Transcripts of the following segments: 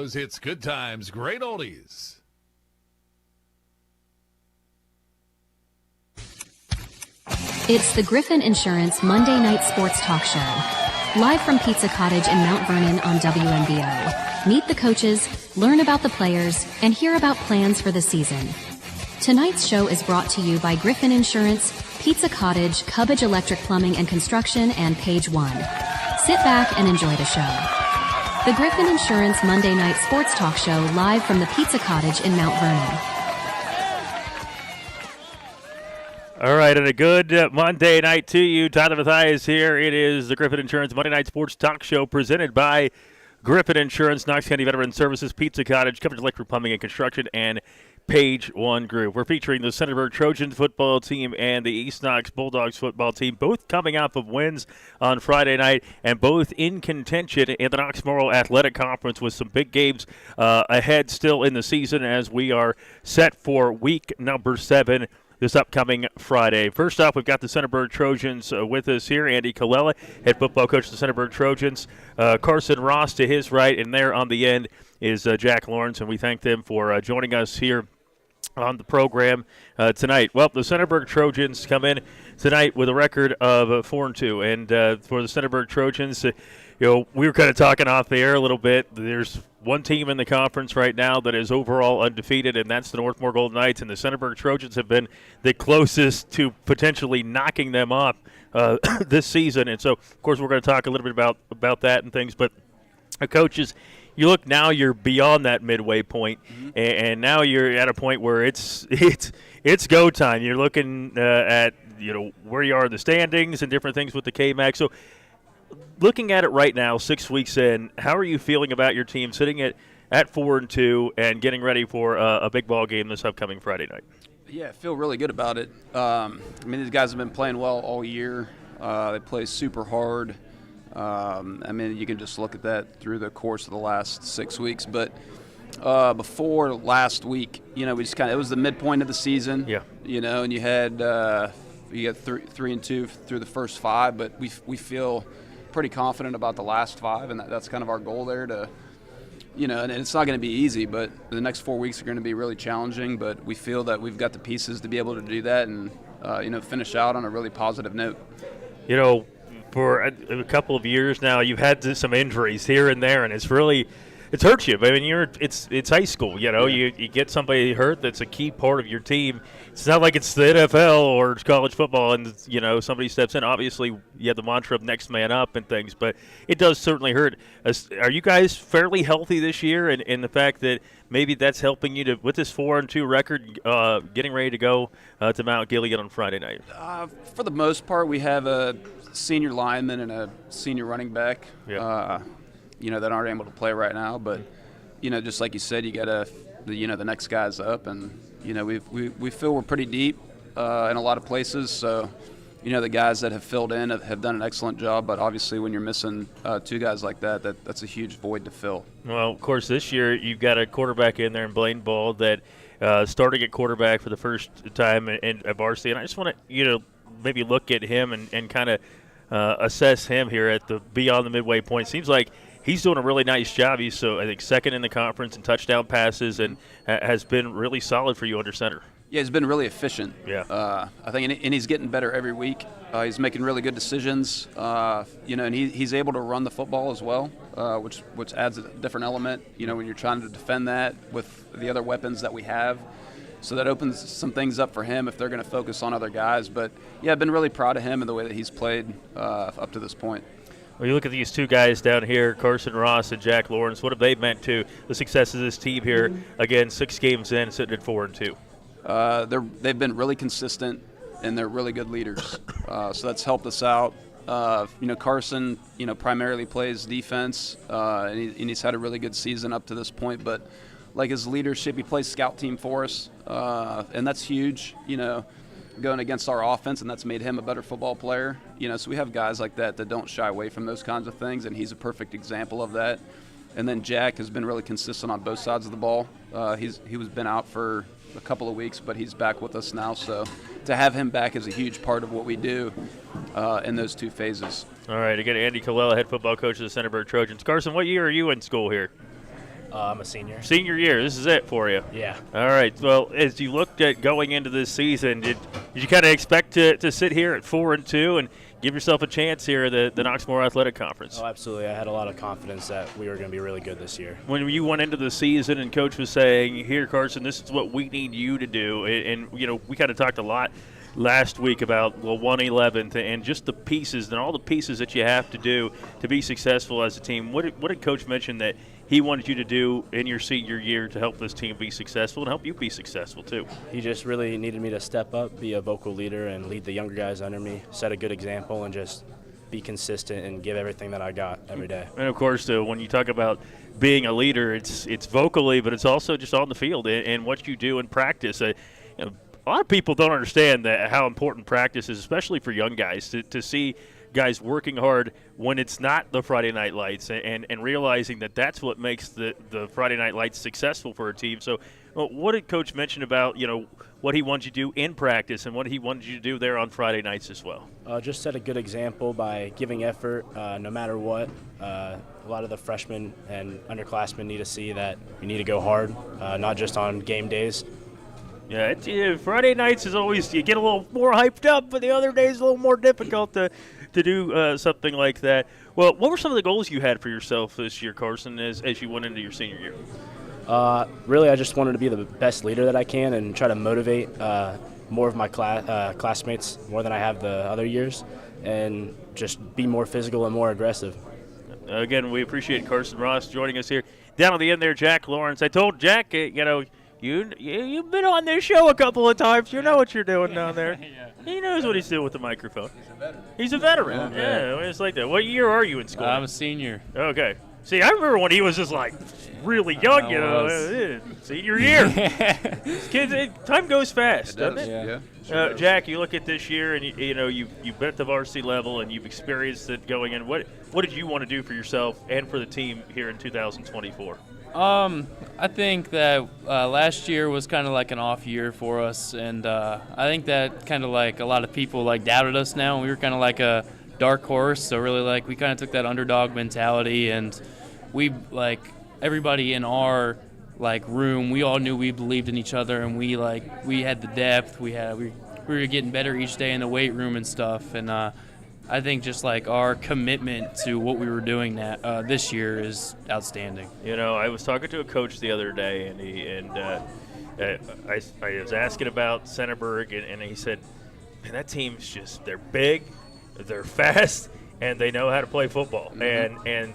It's good times, great oldies. It's the Griffin Insurance Monday Night Sports Talk Show. Live from Pizza Cottage in Mount Vernon on WNBO. Meet the coaches, learn about the players, and hear about plans for the season. Tonight's show is brought to you by Griffin Insurance, Pizza Cottage, Cubbage Electric Plumbing and Construction, and Page One. Sit back and enjoy the show. The Griffin Insurance Monday Night Sports Talk Show live from the Pizza Cottage in Mount Vernon. All right, and a good Monday night to you. Tyler Mathias here. It is the Griffin Insurance Monday Night Sports Talk Show presented by Griffin Insurance, Knox County Veteran Services, Pizza Cottage, Cubbage Electric Plumbing and Construction, and Page One Group. We're featuring the Centerburg Trojans football team and the East Knox Bulldogs football team, both coming off of wins on Friday night and both in contention in the Knox Memorial Athletic Conference with some big games ahead still in the season as we are set for week number 7 this upcoming Friday. First off, we've got the Centerburg Trojans with us here. Andy Colella, head football coach of the Centerburg Trojans. Carson Ross to his right, and there on the end is Jack Lawrence, and we thank them for joining us here on the program tonight. Well, the Centerburg Trojans come in tonight with a record of 4-2, and for the Centerburg Trojans, we were kind of talking off the air a little bit. There's one team in the conference right now that is overall undefeated, and that's the Northmore Golden Knights, and the Centerburg Trojans have been the closest to potentially knocking them off this season. And so, of course, we're going to talk a little bit about that and things, but coaches, you look now, you're beyond that midway point, and now you're at a point where it's go time. You're looking at where you are in the standings and different things with the KMAC. So, looking at it right now, 6 weeks in, how are you feeling about your team sitting at 4-2 and getting ready for a big ball game this upcoming Friday night? Yeah, I feel really good about it. These guys have been playing well all year. They play super hard. You can just look at that through the course of the last 6 weeks. But before last week, we just it was the midpoint of the season. Yeah. And you had 3-2 through the first 5, but we feel pretty confident about the last 5, and that's kind of our goal there to, and it's not going to be easy, but the next 4 weeks are going to be really challenging, but we feel that we've got the pieces to be able to do that and, finish out on a really positive note. For a couple of years now, you've had some injuries here and there, and it's hurt you. I mean, it's high school. You get somebody hurt that's a key part of your team. It's not like it's the NFL or it's college football, and somebody steps in. Obviously, you have the mantra of next man up and things, but it does certainly hurt. Are you guys fairly healthy this year? And the fact that maybe that's helping you with this 4-2 record, getting ready to go to Mount Gilead on Friday night. For the most part, we have a senior lineman and a senior running back. Yep. That aren't able to play right now, but just like you said, you got the next guy's up, and we feel we're pretty deep in a lot of places. So the guys that have filled in have done an excellent job, but obviously when you're missing 2 guys like that's a huge void to fill. Well, of course, this year you've got a quarterback in there in Blaine Ball that starting at quarterback for the first time in varsity, and I just want to maybe look at him and kind of assess him here at the beyond the midway point. Seems like he's doing a really nice job. He's I think second in the conference in touchdown passes and has been really solid for you under center. Yeah, he's been really efficient. Yeah. I think, and he's getting better every week. He's making really good decisions. And he's able to run the football as well, which adds a different element. When you're trying to defend that with the other weapons that we have. So that opens some things up for him if they're going to focus on other guys. But yeah, I've been really proud of him and the way that he's played up to this point. Well, you look at these 2 guys down here, Carson Ross and Jack Lawrence. What have they meant to the success of this team here? Again, 6 games in, sitting at 4-2. They've been really consistent, and they're really good leaders. So that's helped us out. Carson, primarily plays defense, and he's had a really good season up to this point. But like his leadership, he plays scout team for us, and that's huge. Going against our offense, and that's made him a better football player. So we have guys like that don't shy away from those kinds of things, and he's a perfect example of that. And then Jack has been really consistent on both sides of the ball. He was been out for a couple of weeks, but he's back with us now. So to have him back is a huge part of what we do in those 2 phases. All right, again, Andy Colella, head football coach of the Centerburg Trojans. Carson, what year are you in school here? I'm a senior. Senior year, this is it for you. Yeah. All right. Well, as you looked at going into this season, did you kind of expect to sit here at 4-2 and give yourself a chance here at the Knox More Athletic Conference? Oh, absolutely. I had a lot of confidence that we were going to be really good this year. When you went into the season and Coach was saying, here, Carson, this is what we need you to do, and we kind of talked a lot last week about 1/11th and just the pieces and all the pieces that you have to do to be successful as a team. What did Coach mention that he wanted you to do in your senior year to help this team be successful and help you be successful too? He just really needed me to step up, be a vocal leader, and lead the younger guys under me, set a good example, and just be consistent and give everything that I got every day. And, of course, when you talk about being a leader, it's vocally, but it's also just on the field and what you do in practice. A lot of people don't understand how important practice is, especially for young guys, to see guys working hard when it's not the Friday Night Lights and realizing that that's what makes the Friday Night Lights successful for a team. So what did Coach mention about, what he wanted you to do in practice and what he wanted you to do there on Friday nights as well? Just set a good example by giving effort no matter what. A lot of the freshmen and underclassmen need to see that you need to go hard, not just on game days. Yeah, Friday nights is always, you get a little more hyped up, but the other days a little more difficult to do something like that. Well, what were some of the goals you had for yourself this year, Carson, as you went into your senior year? Really, I just wanted to be the best leader that I can and try to motivate more of my classmates more than I have the other years, and just be more physical and more aggressive. Again, we appreciate Carson Ross joining us here. Down on the end there, Jack Lawrence. I told Jack, you've been on this show a couple of times. You know what you're doing down there. Yeah. He knows what he's doing with the microphone. He's a veteran. Yeah, it's like that. What year are you in school? I'm a senior. Okay. See, I remember when he was just like really young, senior year. Kids, time goes fast, doesn't it? Yeah. Sure Jack, you look at this year, and you've been at the varsity level, and you've experienced it going in. What did you want to do for yourself and for the team here in 2024? I think that last year was kind of like an off year for us, and I think that kind of like a lot of people like doubted us now. We were kind of like a dark horse, so really like we kind of took that underdog mentality, and we like everybody in our like room, we all knew we believed in each other, and we had the depth, we were getting better each day in the weight room and stuff, and I think just like our commitment to what we were doing this year is outstanding. I was talking to a coach the other day, and I was asking about Centerburg, and he said, "Man, that team's they're big, they're fast, and they know how to play football." Mm-hmm. And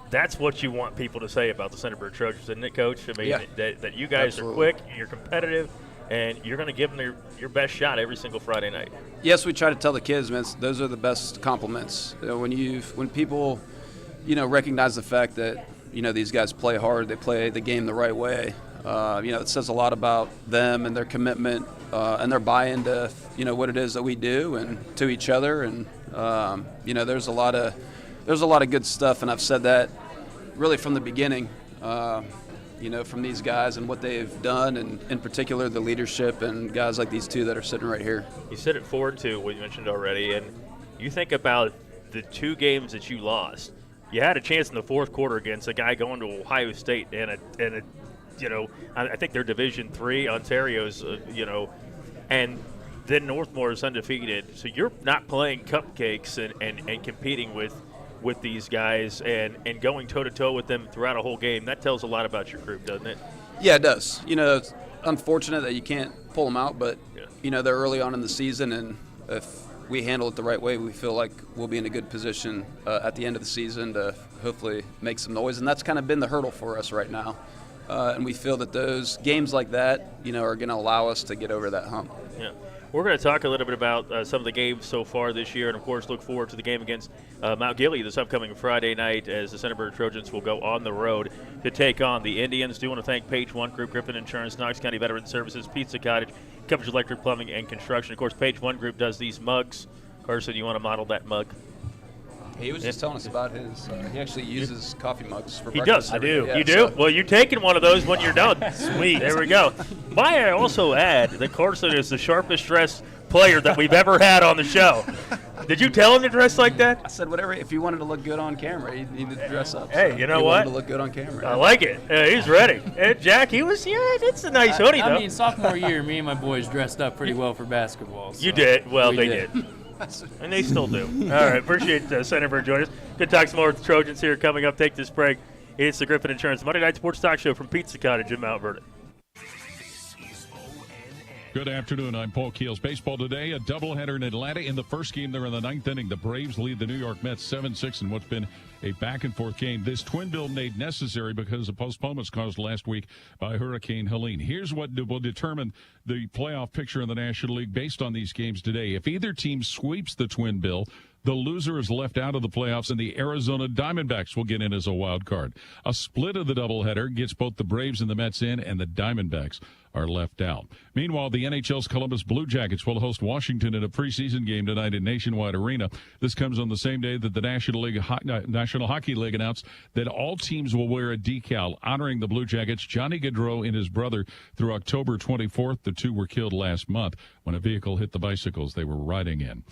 that's what you want people to say about the Centerburg Trojans, isn't it, Coach? I mean, that you guys are quick, you're competitive, and you're going to give them your best shot every single Friday night. Yes, we try to tell the kids, man, those are the best compliments. When people, recognize the fact that, these guys play hard, they play the game the right way, it says a lot about them and their commitment and their buy-in to, what it is that we do and to each other. And, there's a lot of good stuff, and I've said that really from the beginning. From these guys and what they've done, and in particular the leadership and guys like these two that are sitting right here. You said it 4-2, what you mentioned already, and you think about the two games that you lost. You had a chance in the fourth quarter against a guy going to Ohio State and I think they're Division III, Ontario's, and then Northmore is undefeated. So you're not playing cupcakes and competing with these guys and going toe-to-toe with them throughout a whole game. That tells a lot about your group, doesn't it? Yeah, it does. It's unfortunate that you can't pull them out, but, they're early on in the season, and if we handle it the right way, we feel like we'll be in a good position at the end of the season to hopefully make some noise, and that's kind of been the hurdle for us right now. And we feel that those games like that, are going to allow us to get over that hump. Yeah. We're going to talk a little bit about some of the games so far this year, and, of course, look forward to the game against Mount Gilead this upcoming Friday night as the Centerburg Trojans will go on the road to take on the Indians. Do want to thank Page One Group, Griffin Insurance, Knox County Veteran Services, Pizza Cottage, Coverage Electric Plumbing, and Construction. Of course, Page One Group does these mugs. Carson, you want to model that mug? He was just telling us about his. He actually uses coffee mugs for breakfast. He does. I do. Yeah, you do? Well, you're taking one of those when you're done. Sweet. There we go. Might I also add that Carson is the sharpest dressed player that we've ever had on the show. Did you tell him to dress like that? I said whatever. If you wanted to look good on camera, you needed to dress up. Hey, So you know he what? wanted to look good on camera. I like it. He's ready. And Jack, it's a nice hoodie, though. I mean, sophomore year, me and my boys dressed up pretty well for basketball. So You did. Well, we they did. And they still do. All right. Appreciate Centerburg joining us. Good talk some more with the Trojans here coming up. Take this break. It's the Griffin Insurance Monday Night Sports Talk Show from Pizza Cottage in Mount Vernon. Good afternoon. I'm Paul Keels. Baseball today, a doubleheader in Atlanta. In the first game, they're in the ninth inning. The Braves lead the New York Mets 7-6 in what's been a back-and-forth game. This twin bill made necessary because of postponements caused last week by Hurricane Helene. Here's what will determine the playoff picture in the National League based on these games today. If either team sweeps the twin bill, the loser is left out of the playoffs, and the Arizona Diamondbacks will get in as a wild card. A split of the doubleheader gets both the Braves and the Mets in, and the Diamondbacks are left out. Meanwhile, the NHL's Columbus Blue Jackets will host Washington in a preseason game tonight at Nationwide Arena. This comes on the same day that the National Hockey League announced that all teams will wear a decal honoring the Blue Jackets, Johnny Gaudreau and his brother, through October 24th. The two were killed last month when a vehicle hit the bicycles they were riding in.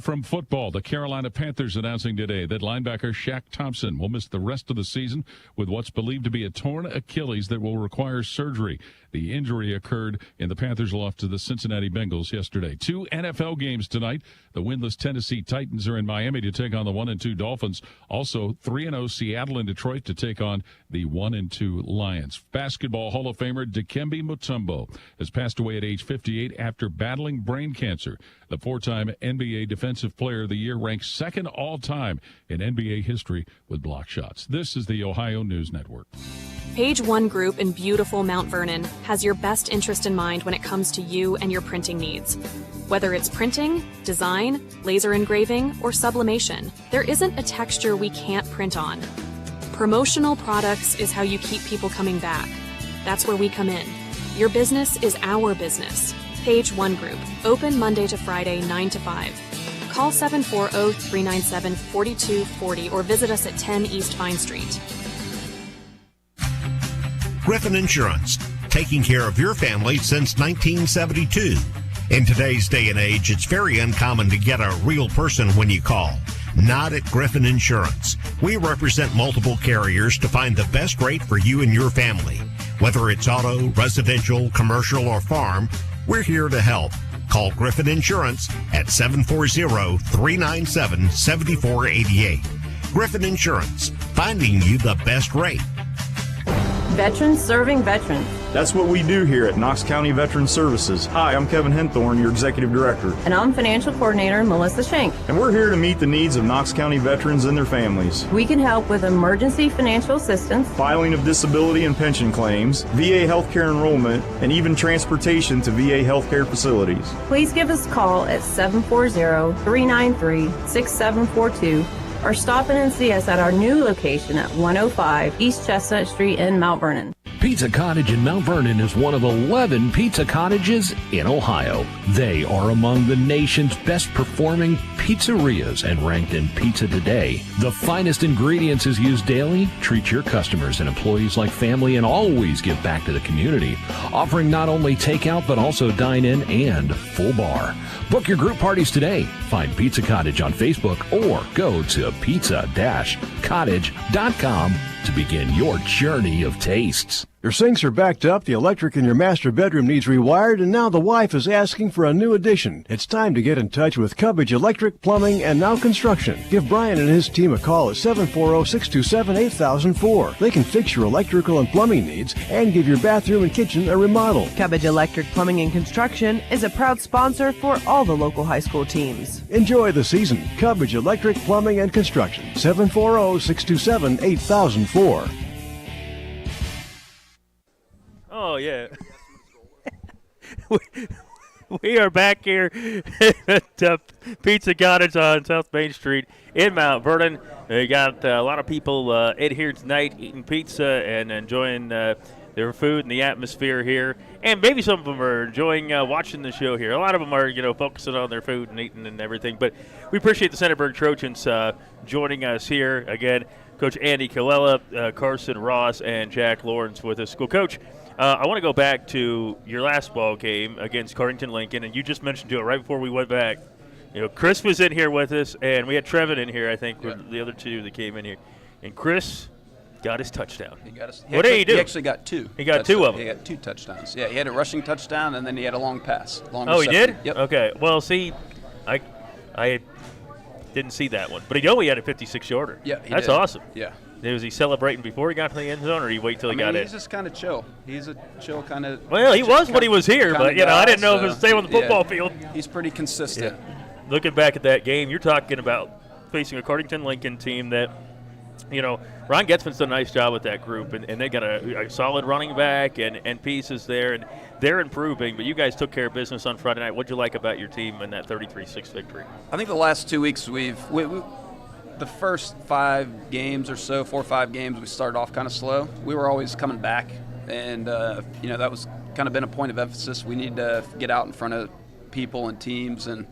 From football, the Carolina Panthers announcing today that linebacker Shaq Thompson will miss the rest of the season with what's believed to be a torn Achilles that will require surgery. The injury occurred in the Panthers' loss to the Cincinnati Bengals yesterday. 2 NFL games tonight. The winless Tennessee Titans are in Miami to take on the 1-2 Dolphins. Also, 3-0 Seattle and Detroit to take on the 1-2 Lions. Basketball Hall of Famer Dikembe Mutombo has passed away at age 58 after battling brain cancer. The 4-time NBA Defensive Player of the Year ranks second all-time in NBA history with block shots. This is the Ohio News Network. Page One Group in beautiful Mount Vernon has your best interest in mind when it comes to you and your printing needs. Whether it's printing, design, laser engraving, or sublimation, there isn't a texture we can't print on. Promotional products is how you keep people coming back. That's where we come in. Your business is our business. Page One Group, open Monday to Friday, 9 to 5. Call 740-397-4240 or visit us at 10 East Vine Street. Griffin Insurance, taking care of your family since 1972. In today's day and age, it's very uncommon to get a real person when you call. Not at Griffin Insurance. We represent multiple carriers to find the best rate for you and your family. Whether it's auto, residential, commercial, or farm, we're here to help. Call Griffin Insurance at 740-397-7488. Griffin Insurance, finding you the best rate. Veterans serving veterans. That's what we do here at Knox County Veteran Services. Hi, I'm Kevin Henthorne, your Executive Director. And I'm Financial Coordinator Melissa Schenk. And we're here to meet the needs of Knox County veterans and their families. We can help with emergency financial assistance, filing of disability and pension claims, VA healthcare enrollment, and even transportation to VA healthcare facilities. Please give us a call at 740-393-6742 or stop in and see us at our new location at 105 East Chestnut Street in Mount Vernon. Pizza Cottage in Mount Vernon is one of 11 pizza cottages in Ohio. They are among the nation's best performing pizzerias and ranked in Pizza Today. The finest ingredients is used daily. Treat your customers and employees like family and always give back to the community, offering not only takeout but also dine-in and full bar. Book your group parties today. Find Pizza Cottage on Facebook or go to pizza-cottage.com to begin your journey of tastes. Your sinks are backed up, the electric in your master bedroom needs rewired, and now the wife is asking for a new addition. It's time to get in touch with Cubbage Electric, Plumbing, and Now Construction. Give Brian and his team a call at 740-627-8004. They can fix your electrical and plumbing needs and give your bathroom and kitchen a remodel. Cubbage Electric, Plumbing, and Construction is a proud sponsor for all the local high school teams. Enjoy the season. Cubbage Electric, Plumbing, and Construction. 740-627-8004. Oh, yeah. We are back here at Pizza Cottage on South Main Street in Mount Vernon. We got a lot of people in here tonight eating pizza and enjoying their food and the atmosphere here. And maybe some of them are enjoying watching the show here. A lot of them are, focusing on their food and eating and everything. But we appreciate the Centerburg Trojans joining us here. Again, Coach Andy Colella, Carson Ross, and Jack Lawrence with us. Well, Coach, I want to go back to your last ball game against Cardington Lincoln, and you just mentioned to it right before we went back. Chris was in here with us, and we had Trevin in here, I think, were the other two that came in here. And Chris got his touchdown. What did he do? He actually got two. He got two of them. He got 2 touchdowns. Yeah, he had a rushing touchdown, and then he had a long pass. Oh, he did? Yep. Okay. Well, see, I didn't see that one. But he had a 56-yarder. Yeah, That's did. awesome. Yeah. Was he celebrating before he got to the end zone, or did he wait till he got in? He's just kind of chill. He's a chill kind of. Well, he was when he was here, but I didn't know if it was the same on the football field. He's pretty consistent. Yeah. Looking back at that game, you're talking about facing a Cardington Lincoln team that, Ron Getzman's done a nice job with that group, and they got a solid running back and pieces there, and they're improving. But you guys took care of business on Friday night. What'd you like about your team in that 33-6 victory? I think the last 2 weeks the first 5 games or so, 4 or 5 games, we started off kind of slow. We were always coming back, and that was kind of been a point of emphasis. We need to get out in front of people and teams and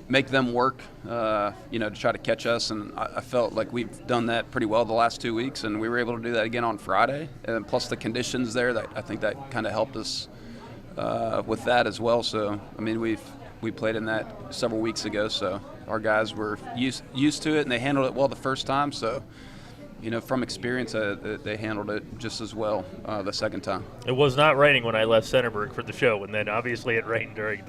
make them work, to try to catch us. And I felt like we've done that pretty well the last 2 weeks, and we were able to do that again on Friday. And plus the conditions there, I think that kind of helped us with that as well. So, we played in that several weeks ago, so our guys were used to it, and they handled it well the first time. So, from experience, they handled it just as well the second time. It was not raining when I left Centerburg for the show, and then obviously it rained during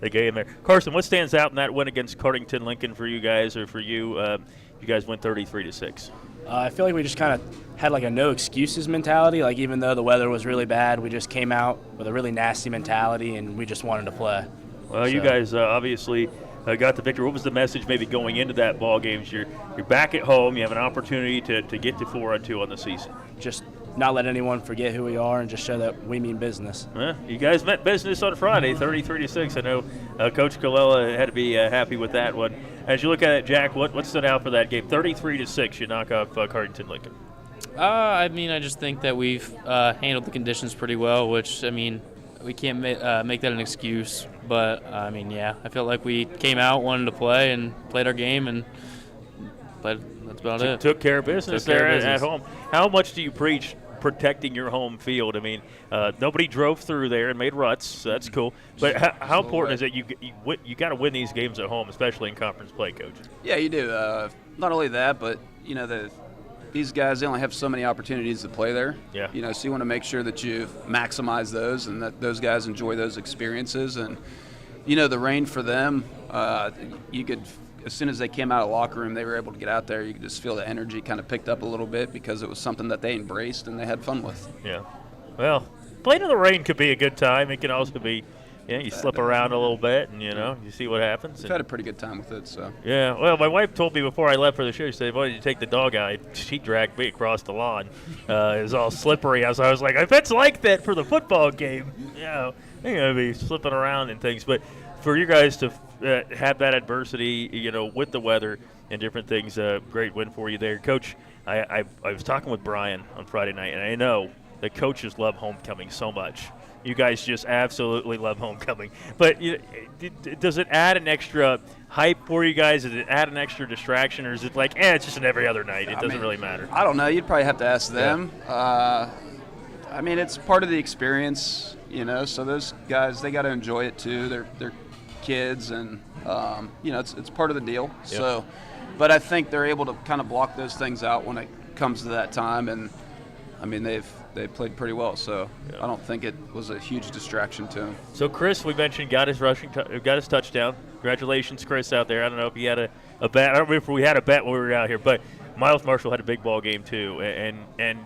the game there. Carson, what stands out in that win against Cardington Lincoln for you guys, or for you? You guys went 33-6. I feel like we just kind of had like a no excuses mentality. Like, even though the weather was really bad, we just came out with a really nasty mentality, and we just wanted to play. Well, you guys obviously got the victory. What was the message maybe going into that ball game? You're back at home. You have an opportunity to get to 4-2 on the season. Just not let anyone forget who we are, and just show that we mean business. You guys meant business on Friday, 33-6. I know Coach Colella had to be happy with that one. As you look at it, Jack, what stood out for that game? 33-6, you knock off Cardington Lincoln. I just think that we've handled the conditions pretty well, which, we can't make that an excuse. But, I felt like we came out, wanted to play, and played our game, but that's about it. Took care of business at home. How much do you preach protecting your home field? Nobody drove through there and made ruts, so that's cool. But how important is it? You got to win these games at home, especially in conference play, Coach. Yeah, you do. Not only that, but, these guys, they only have so many opportunities to play there. Yeah. So you want to make sure that you maximize those and that those guys enjoy those experiences. And, the rain for them, you could, as soon as they came out of the locker room, they were able to get out there. You could just feel the energy kind of picked up a little bit because it was something that they embraced and they had fun with. Yeah. Well, playing in the rain could be a good time. It can also be, you slip around a little bit and, you see what happens. We've had a pretty good time with it, so. Yeah, well, my wife told me before I left for the show, she said, "Why did you take the dog out?" She dragged me across the lawn. It was all slippery. I was like, I bet it's like that for the football game. They're going to be slipping around and things. But for you guys to have that adversity, with the weather and different things, great win for you there. Coach, I was talking with Brian on Friday night, and I know that coaches love homecoming so much. You guys just absolutely love homecoming. But does it add an extra hype for you guys? Does it add an extra distraction? Or is it like, it's just an every other night? It doesn't really matter. I don't know. You'd probably have to ask them. Yeah. It's part of the experience, so those guys, they got to enjoy it too. They're kids, and, it's part of the deal. Yep. So, but I think they're able to kind of block those things out when it comes to that time. And, they played pretty well, so I don't think it was a huge distraction to him. So Chris, we mentioned, got his touchdown. Congratulations, Chris, out there. I don't know if he had a bet. I don't remember if we had a bet when we were out here, but Miles Marshall had a big ball game too. And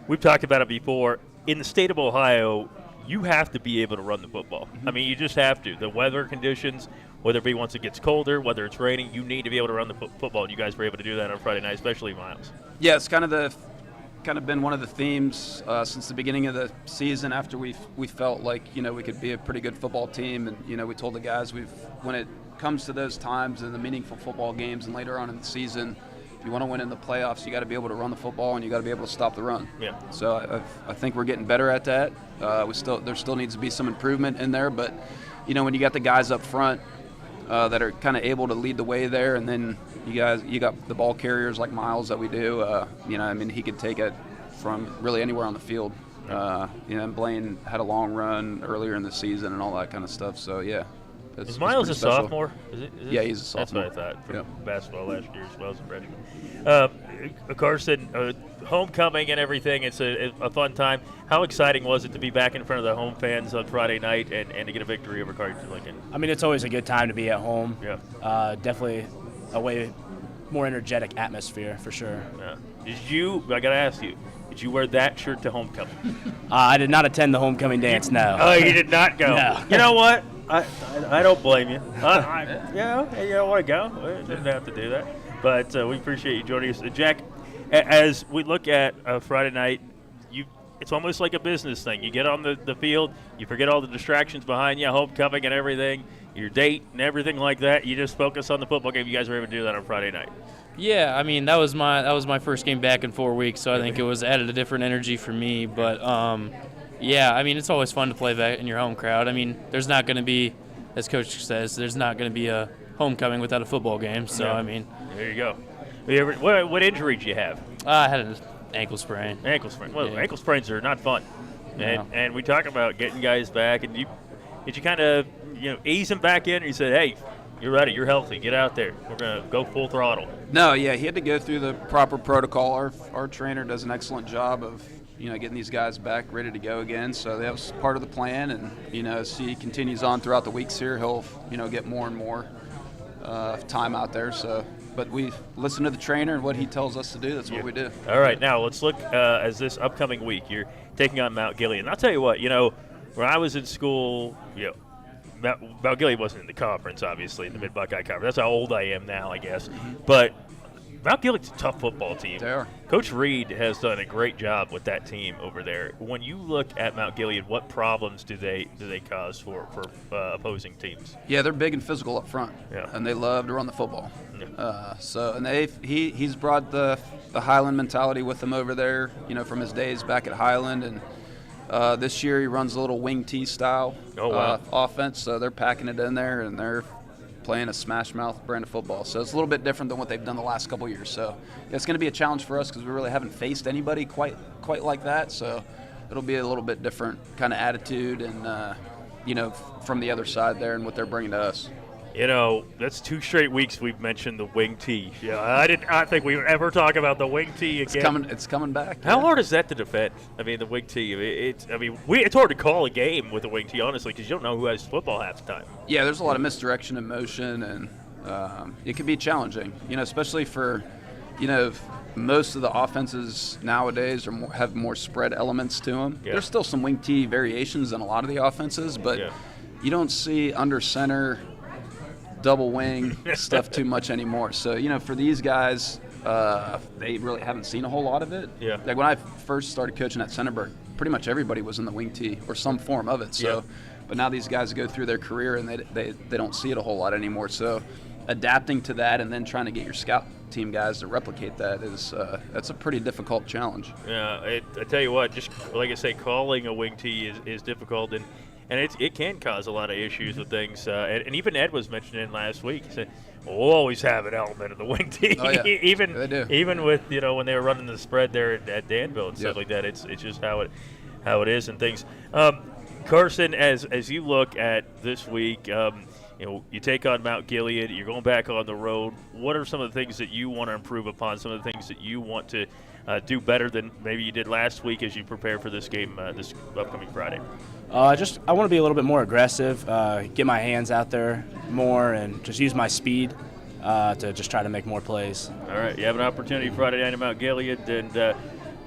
we've talked about it before. In the state of Ohio, you have to be able to run the football. Mm-hmm. You just have to. The weather conditions, whether it be once it gets colder, whether it's raining, you need to be able to run the football. And you guys were able to do that on Friday night, especially Miles. Yeah, it's kind of been one of the themes since the beginning of the season. After we felt like we could be a pretty good football team, and we told the guys when it comes to those times and the meaningful football games and later on in the season, if you want to win in the playoffs, you got to be able to run the football and you got to be able to stop the run. Yeah. So I think we're getting better at that. There still needs to be some improvement in there, but when you got the guys up front that are kind of able to lead the way there, and then you got the ball carriers like Miles that we do. He could take it from really anywhere on the field. And Blaine had a long run earlier in the season and all that kind of stuff. So yeah, It's, Is Miles a pretty special. sophomore? Yeah, he's a sophomore. That's what I thought from Yep. basketball last year as well as a freshman. Carson, homecoming and everything, it's a fun time. How exciting was it to be back in front of the home fans on Friday night and to get a victory over Cardinals Lincoln? I mean, it's always a good time to be at home. Yeah. Definitely a way more energetic atmosphere for sure. Yeah. I got to ask you, did you wear that shirt to homecoming? I did not attend the homecoming dance, no. Oh, you did not go. No. You know what? I don't blame you. You don't want to go. We didn't have to do that. But we appreciate you joining us. Jack, as we look at Friday night, it's almost like a business thing. You get on the field, you forget all the distractions behind you, homecoming and everything, your date and everything like that. You just focus on the football game. You guys were able to do that on Friday night. Yeah, I mean that was my first game back in 4 weeks, so I think it was added a different energy for me. But yeah, I mean it's always fun to play back in your home crowd. I mean there's not going to be, as Coach says, there's not going to be a homecoming without a football game. So I mean, there you go. What injury did you have? I had an ankle sprain. Ankle sprain. Well, Yeah. ankle sprains are not fun. No. And we talk about getting guys back, and did you kind of ease them back in, or you said, hey, you're ready, you're healthy, get out there, we're gonna go full throttle? No, yeah, he had to go through the proper protocol. Our trainer does an excellent job of getting these guys back ready to go again. So that was part of the plan, and as he continues on throughout the weeks here, he'll get more and more time out there. So, but we listen to the trainer and what he tells us to do. That's what we do. All right, now let's look as this upcoming week. You're taking on Mount Gilead. And I'll tell you what, when I was in school, Mount Gilead wasn't in the conference, obviously, in the Mid-Buckeye Conference. That's how old I am now, I guess. But Mount Gilead's a tough football team. They are. Coach Reed has done a great job with that team over there. When you look at Mount Gilead, what problems do they cause for opposing teams? Yeah, they're big and physical up front, and they love to run the football. Yeah. He's brought the Highland mentality with him over there, from his days back at Highland, and this year he runs a little wing T style offense. So they're packing it in there, and they're playing a smash mouth brand of football. So it's a little bit different than what they've done the last couple of years. So it's going to be a challenge for us because we really haven't faced anybody quite like that. So it'll be a little bit different kind of attitude and from the other side there and what they're bringing to us. That's 2 straight weeks we've mentioned the wing tee. Yeah, I did not think we would ever talk about the wing tee again. It's coming back. How hard is that to defend? I mean, the wing tee. It's hard to call a game with a wing tee, honestly, because you don't know who has football half the time. Yeah, there's a lot of misdirection in motion, and it can be challenging. Especially for, most of the offenses nowadays have more spread elements to them. Yeah. There's still some wing tee variations in a lot of the offenses, but you don't see under center, double wing stuff too much anymore. So, for these guys, they really haven't seen a whole lot of it. Yeah. Like when I first started coaching at Centerburg, pretty much everybody was in the wing tee or some form of it. So, but now these guys go through their career and they don't see it a whole lot anymore. So, adapting to that and then trying to get your scout team guys to replicate that that's a pretty difficult challenge. Yeah, I tell you what, just like I say, calling a wing tee is difficult, and it can cause a lot of issues with things. And even Ed was mentioning last week. He said, we'll always have an element of the wing tee. Oh, yeah. even they do. Even with, when they were running the spread there at Danville and stuff like that. It's just how it is and things. Carson, as you look at this week, you take on Mount Gilead, you're going back on the road. What are some of the things that you want to improve upon, some of the things that you want to do better than maybe you did last week as you prepare for this game this upcoming Friday? I want to be a little bit more aggressive, get my hands out there more, and just use my speed to just try to make more plays. All right, you have an opportunity Friday night at Mount Gilead. And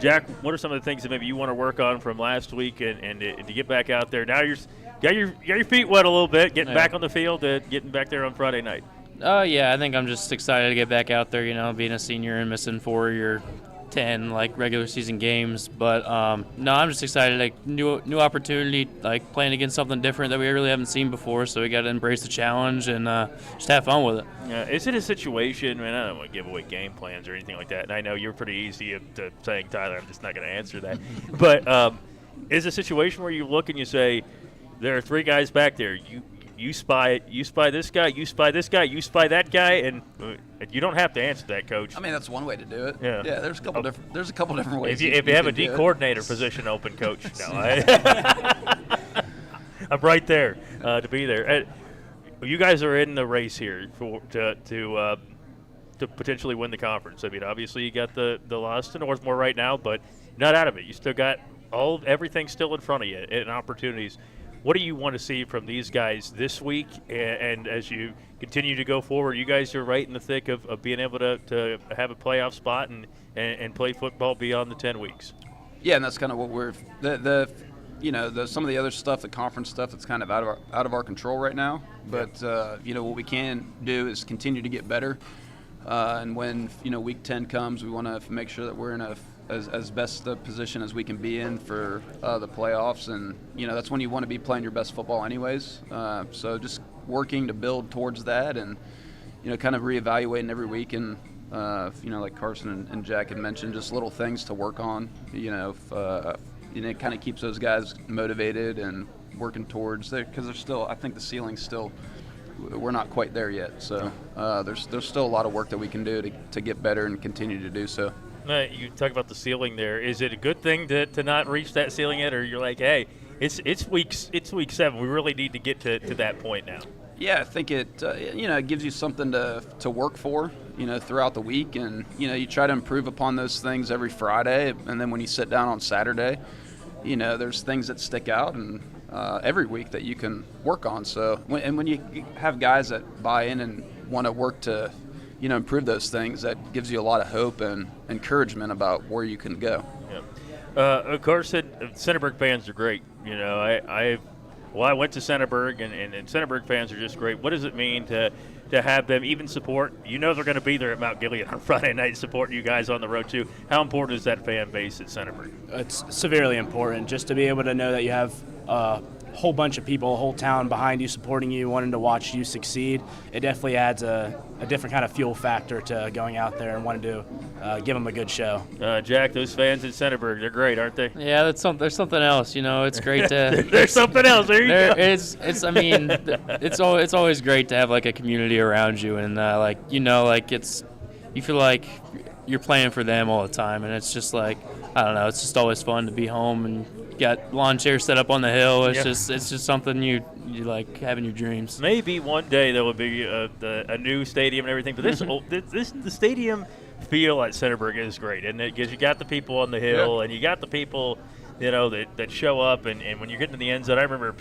Jack, what are some of the things that maybe you want to work on from last week and to get back out there? Now you got your feet wet a little bit, getting back on the field, getting back there on Friday night. Yeah, I think I'm just excited to get back out there, being a senior and missing 4 or 10 regular season games. But no, I'm just excited, new opportunity, playing against something different that we really haven't seen before. So we got to embrace the challenge and just have fun with it. Is it a situation? I don't want to give away game plans or anything like that. And I know you're pretty easy at saying, Tyler, I'm just not going to answer that. But is it a situation where you look and you say, there are 3 guys back there. You spy this guy, you spy this guy, you spy that guy, and you don't have to answer that, Coach. I mean, that's one way to do it. Yeah. There's a couple different ways. If you have a D coordinator position open, Coach, no, I'm right there to be there. you guys are in the race here to potentially win the conference. I mean, obviously you got the loss to Northmore right now, but you're not out of it. You still got everything still in front of you and opportunities. What do you want to see from these guys this week? And as you continue to go forward, you guys are right in the thick of being able to have a playoff spot and play football beyond the 10 weeks. Yeah, and that's kind of what we're some of the other stuff, the conference stuff, that's kind of out of our control right now. But what we can do is continue to get better. And when week 10 comes, we want to make sure that we're in as best a position as we can be in for the playoffs, and that's when you want to be playing your best football anyways. So just working to build towards that, and kind of reevaluating every week, and like Carson and Jack had mentioned, just little things to work on. It kind of keeps those guys motivated and working towards there, because there's still, I think the ceiling's still, we're not quite there yet. So there's still a lot of work that we can do to get better and continue to do so. You talk about the ceiling there. Is it a good thing to not reach that ceiling yet, or you're like, hey, it's week 7. We really need to get to that point now? Yeah, I think it gives you something to work for throughout the week, and you try to improve upon those things every Friday, and then when you sit down on Saturday, there's things that stick out and every week that you can work on. So when you have guys that buy in and want to work to improve those things, that gives you a lot of hope and encouragement about where you can go. Yeah. Of course, Centerburg fans are great. I went to Centerburg, and Centerburg fans are just great. What does it mean to have them even support? They're going to be there at Mount Gilead on Friday night supporting you guys on the road too. How important is that fan base at Centerburg? It's severely important, just to be able to know that you have a whole bunch of people, a whole town behind you, supporting you, wanting to watch you succeed. It definitely adds a different kind of fuel factor to going out there and wanting to give them a good show. Jack, those fans at Centerburg, they're great, aren't they? Yeah, there's something else. It's great to. There's something else. There you go. It's always great to have like a community around you, and you feel like you're playing for them all the time, and it's just like, I don't know, it's just always fun to be home and got lawn chairs set up on the hill. It's just something you like have in your dreams. Maybe one day there will be a new stadium and everything, but the stadium feel at Centerburg is great, isn't it? Because you got the people on the hill, and you got the people that show up, and when you're getting to the end zone, I remember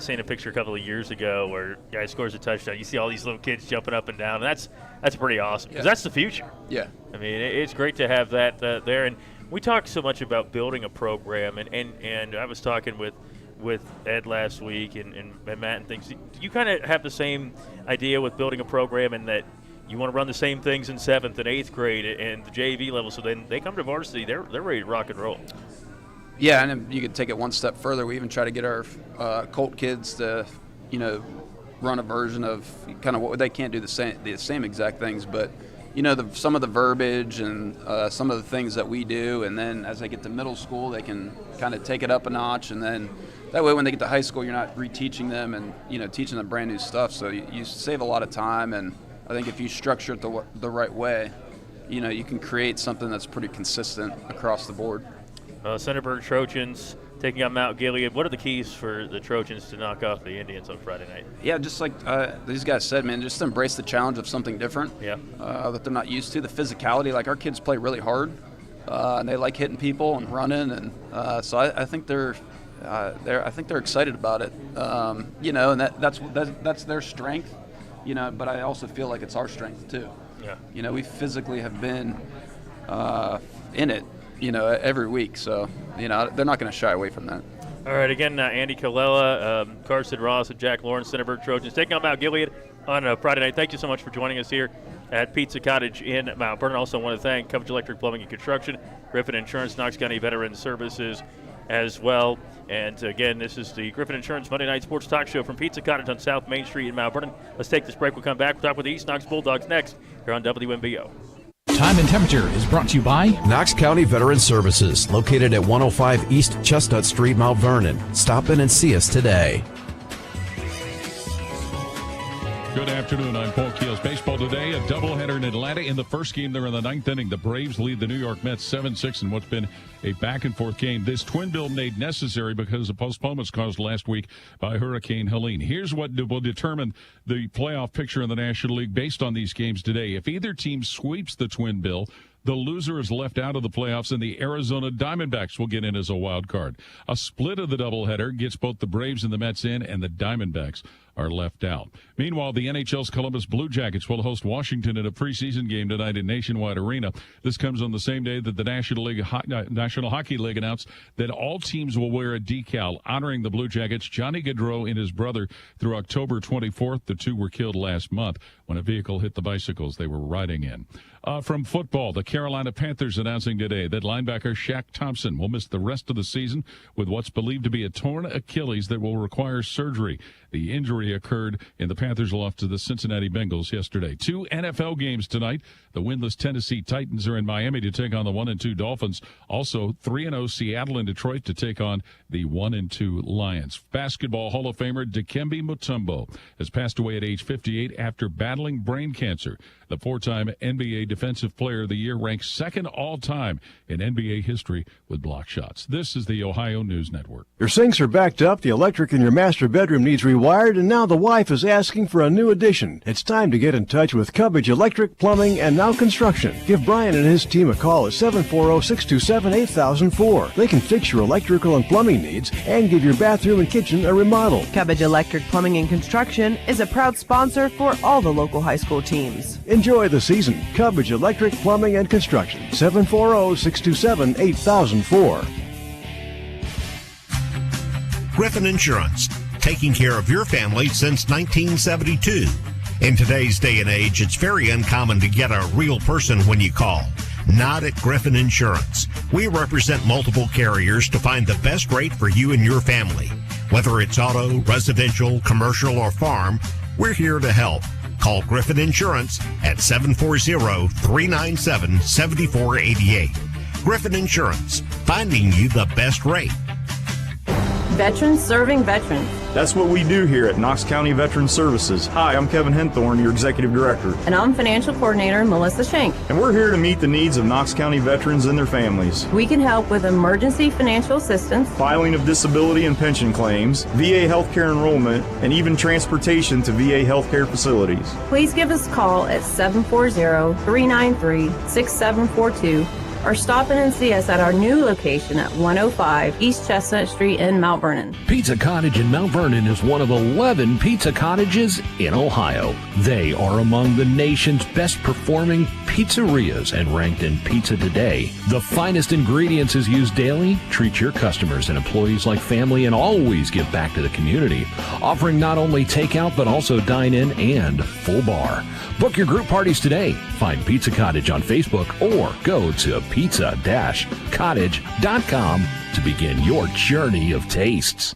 seeing a picture a couple of years ago where a guy scores a touchdown. You see all these little kids jumping up and down, and that's pretty awesome, because that's the future. Yeah. I mean, it's great to have that there. And we talk so much about building a program, and I was talking with Ed last week and Matt and things. Do you kind of have the same idea with building a program, and that you want to run the same things in 7th and 8th grade and the JV level, so then they come to varsity, they're ready to rock and roll? Yeah, and you could take it one step further. We even try to get our Colt kids to, run a version of kind of what they can't do the same exact things, but some of the verbiage and some of the things that we do, and then as they get to middle school, they can kind of take it up a notch, and then that way when they get to high school, you're not reteaching them and teaching them brand new stuff. So you save a lot of time, and I think if you structure it the right way, you can create something that's pretty consistent across the board. Centerburg Trojans taking on Mount Gilead. What are the keys for the Trojans to knock off the Indians on Friday night? Yeah, just like these guys said, man, just embrace the challenge of something different. Yeah. That they're not used to. The physicality, like our kids play really hard, and they like hitting people and running, and so I think they're excited about it. And that's their strength. But I also feel like it's our strength too. Yeah. We physically have been in it. Every week. So, they're not going to shy away from that. All right, again, Andy Colella, Carson Ross, and Jack Lawrence, Centerburg Trojans, taking on Mount Gilead on Friday night. Thank you so much for joining us here at Pizza Cottage in Mount Vernon. Also want to thank Coverage Electric Plumbing and Construction, Griffin Insurance, Knox County Veteran Services as well. And, again, this is the Griffin Insurance Monday Night Sports Talk Show from Pizza Cottage on South Main Street in Mount Vernon. Let's take this break. We'll come back. We'll talk with the East Knox Bulldogs next here on WMBO. Time and Temperature is brought to you by Knox County Veteran Services, located at 105 East Chestnut Street, Mount Vernon. Stop in and see us today. Good afternoon. I'm Paul Keels. Baseball today, a doubleheader in Atlanta. In the first game, they're in the ninth inning. The Braves lead the New York Mets 7-6 in what's been a back-and-forth game. This twin bill made necessary because of postponements caused last week by Hurricane Helene. Here's what will determine the playoff picture in the National League based on these games today. If either team sweeps the twin bill, the loser is left out of the playoffs, and the Arizona Diamondbacks will get in as a wild card. A split of the doubleheader gets both the Braves and the Mets in, and the Diamondbacks are left out. Meanwhile, the NHL's Columbus Blue Jackets will host Washington in a preseason game tonight in Nationwide Arena. This comes on the same day that the National Hockey League announced that all teams will wear a decal honoring the Blue Jackets, Johnny Gaudreau and his brother, through October 24th. The two were killed last month when a vehicle hit the bicycles they were riding in. From football, the Carolina Panthers announcing today that linebacker Shaq Thompson will miss the rest of the season with what's believed to be a torn Achilles that will require surgery. The injury occurred in the Panthers' loss to the Cincinnati Bengals yesterday. 2 NFL games tonight. The winless Tennessee Titans are in Miami to take on the 1-2 Dolphins. Also, 3-0 Seattle and Detroit to take on the 1-2 Lions. Basketball Hall of Famer Dikembe Mutombo has passed away at age 58 after battling brain cancer. The 4-time NBA Defensive Player of the Year ranks second all-time in NBA history with block shots. This is the Ohio News Network. Your sinks are backed up, the electric in your master bedroom needs rewired, and now the wife is asking for a new addition. It's time to get in touch with Cubbage Electric, Plumbing, and Now Construction. Give Brian and his team a call at 740-627-8004. They can fix your electrical and plumbing needs and give your bathroom and kitchen a remodel. Cubbage Electric Plumbing and Construction is a proud sponsor for all the local high school teams. Enjoy the season. Cubbage Electric, Plumbing, and Construction. 740-627-8004. Griffin Insurance, taking care of your family since 1972. In today's day and age, it's very uncommon to get a real person when you call. Not at Griffin Insurance. We represent multiple carriers to find the best rate for you and your family. Whether it's auto, residential, commercial, or farm, we're here to help. Call Griffin Insurance at 740-397-7488. Griffin Insurance, finding you the best rate. Veterans serving veterans. That's what we do here at Knox County Veteran Services. Hi, I'm Kevin Henthorne, your Executive Director. And I'm Financial Coordinator Melissa Schenk. And we're here to meet the needs of Knox County veterans and their families. We can help with emergency financial assistance, filing of disability and pension claims, VA healthcare enrollment, and even transportation to VA healthcare facilities. Please give us a call at 740-393-6742 or stop in and see us at our new location at 105 East Chestnut Street in Mount Vernon. Pizza Cottage in Mount Vernon is one of 11 pizza cottages in Ohio. They are among the nation's best performing pizzerias and ranked in Pizza Today. The finest ingredients is used daily. Treat your customers and employees like family and always give back to the community, offering not only takeout but also dine-in and full bar. Book your group parties today. Find Pizza Cottage on Facebook or go to pizza-cottage.com to begin your journey of tastes.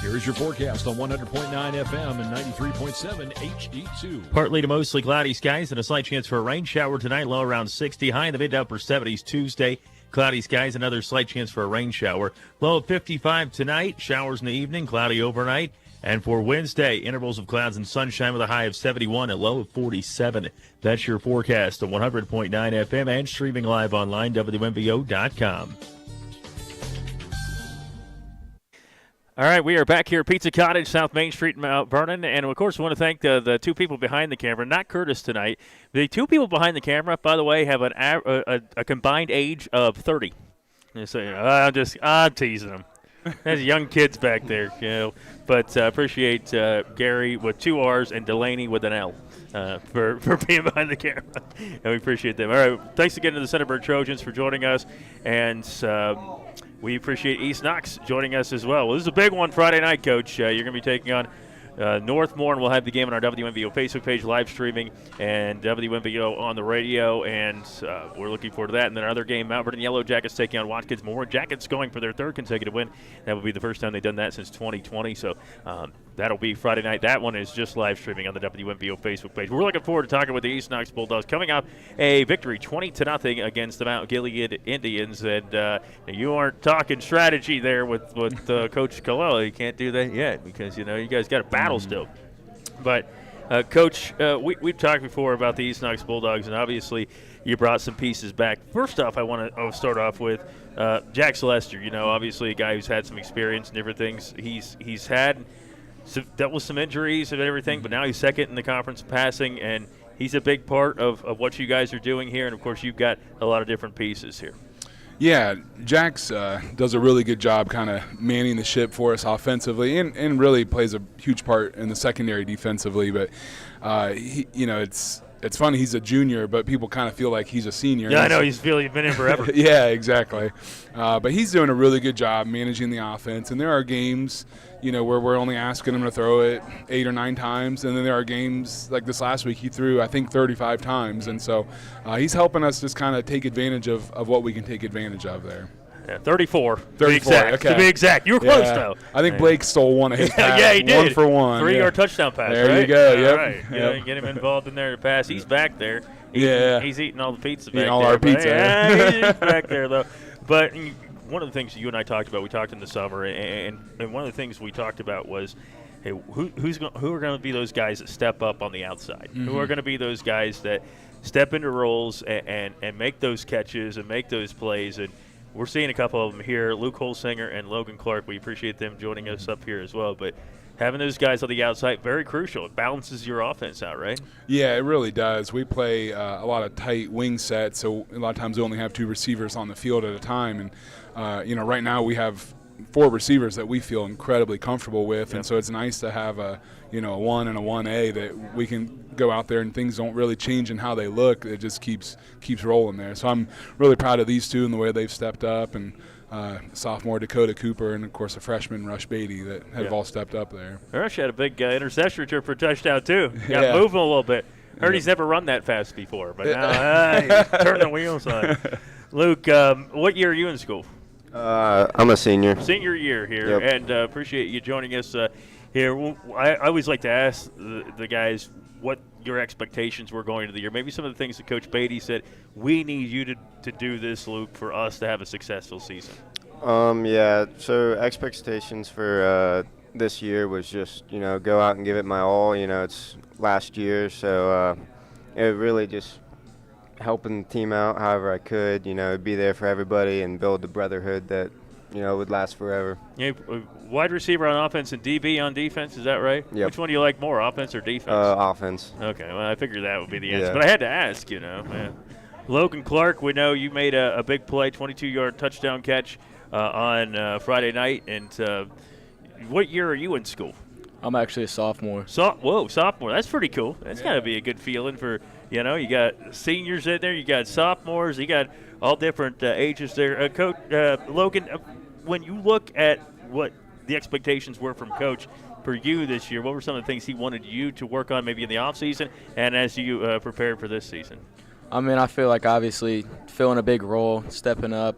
Here's your forecast on 100.9 FM and 93.7 HD2. Partly to mostly cloudy skies and a slight chance for a rain shower tonight, low around 60, high in the mid to upper 70s Tuesday. Cloudy skies, another slight chance for a rain shower. Low of 55 tonight, showers in the evening, cloudy overnight. And for Wednesday, intervals of clouds and sunshine with a high of 71 and low of 47. That's your forecast on 100.9 FM and streaming live online, WMBO.com. All right, we are back here at Pizza Cottage, South Main Street in Mount Vernon. And, of course, we want to thank the two people behind the camera, not Curtis tonight. The two people behind the camera, by the way, have a combined age of 30. They say, I'm teasing them. There's young kids back there, you know. But appreciate Gary with 2 R's and Delaney with an L for being behind the camera. And we appreciate them. All right, thanks again to the Centerburg Trojans for joining us. And we appreciate East Knox joining us as well. Well, this is a big one Friday night, Coach. You're going to be taking on Northmore, and we'll have the game on our WMBO Facebook page, live streaming, and WMBO on the radio, and we're looking forward to that. And then our other game, Mount Vernon Yellow Jackets taking on Watkins Moore. Jackets going for their 3rd consecutive win. That will be the first time they've done that since 2020, so that'll be Friday night. That one is just live streaming on the WMBO Facebook page. We're looking forward to talking with the East Knox Bulldogs coming out a victory 20-0 against the Mount Gilead Indians, and you aren't talking strategy there with Coach Colella. You can't do that yet because, you know, you guys got a battle still. But Coach, we've talked before about the East Knox Bulldogs, and obviously you brought some pieces back. First off, I want to start off with Jack Celester. Obviously a guy who's had some experience and different things. He's had dealt with some injuries and everything, but now he's second in the conference passing, and he's a big part of what you guys are doing here. And, of course, you've got a lot of different pieces here. Yeah, Jax does a really good job kind of manning the ship for us offensively and really plays a huge part in the secondary defensively. But, it's funny, he's a junior, but people kind of feel like he's a senior. Yeah, I know. He's been in forever. Yeah, exactly. But he's doing a really good job managing the offense. And there are games, where we're only asking him to throw it 8 or 9 times. And then there are games like this last week, he threw, I think, 35 times. And so he's helping us just kind of take advantage of what we can take advantage of there. Yeah, 34. 34, okay. To be exact. You were close, though. I think Blake stole one of his passes. Yeah, he did. 1 for 1. 3-yard touchdown pass, there right? There you go, yep. All right. Get him involved in there to pass. He's back there. He's eating all the pizza back there. All our pizza. Yeah, he's back there, though. But one of the things you and I talked about, we talked in the summer, and one of the things we talked about was, hey, who are going to be those guys that step up on the outside? Mm-hmm. Who are going to be those guys that step into roles and make those catches and make those plays? And we're seeing a couple of them here, Luke Holsinger and Logan Clark. We appreciate them joining us up here as well. But having those guys on the outside, very crucial. It balances your offense out, right? Yeah, it really does. We play a lot of tight wing sets, so a lot of times we only have 2 receivers on the field at a time. And, right now we have 4 receivers that we feel incredibly comfortable with. Yep. And so it's nice to have a 1 and a 1A that we can go out there and things don't really change in how they look. It just keeps rolling there. So I'm really proud of these 2 and the way they've stepped up, and sophomore Dakota Cooper and, of course, a freshman Rush Beatty that have all stepped up there. Rush had a big interception return for a touchdown, too. Got moving a little bit. Heard he's never run that fast before, but now he's turning the wheels on. Luke, what year are you in school? I'm a senior. Senior year here, yep. And appreciate you joining us here. I always like to ask the guys what your expectations were going into the year. Maybe some of the things that Coach Beatty said, we need you to do this, Luke, for us to have a successful season. So expectations for this year was just, go out and give it my all. It's last year, so it really just helping the team out however I could, be there for everybody and build the brotherhood that, would last forever. Yeah, wide receiver on offense and DB on defense, is that right? Yep. Which one do you like more, offense or defense? Offense. Okay, well, I figured that would be the answer. But I had to ask, Logan Clark, we know you made a big play, 22-yard touchdown catch on Friday night. And what year are you in school? I'm actually a sophomore. Sophomore. That's pretty cool. That's got to be a good feeling for, you got seniors in there, you got sophomores, you got all different ages there. Coach Logan, when you look at what the expectations were from Coach for you this year, what were some of the things he wanted you to work on maybe in the offseason and as you prepared for this season? I feel like obviously filling a big role, stepping up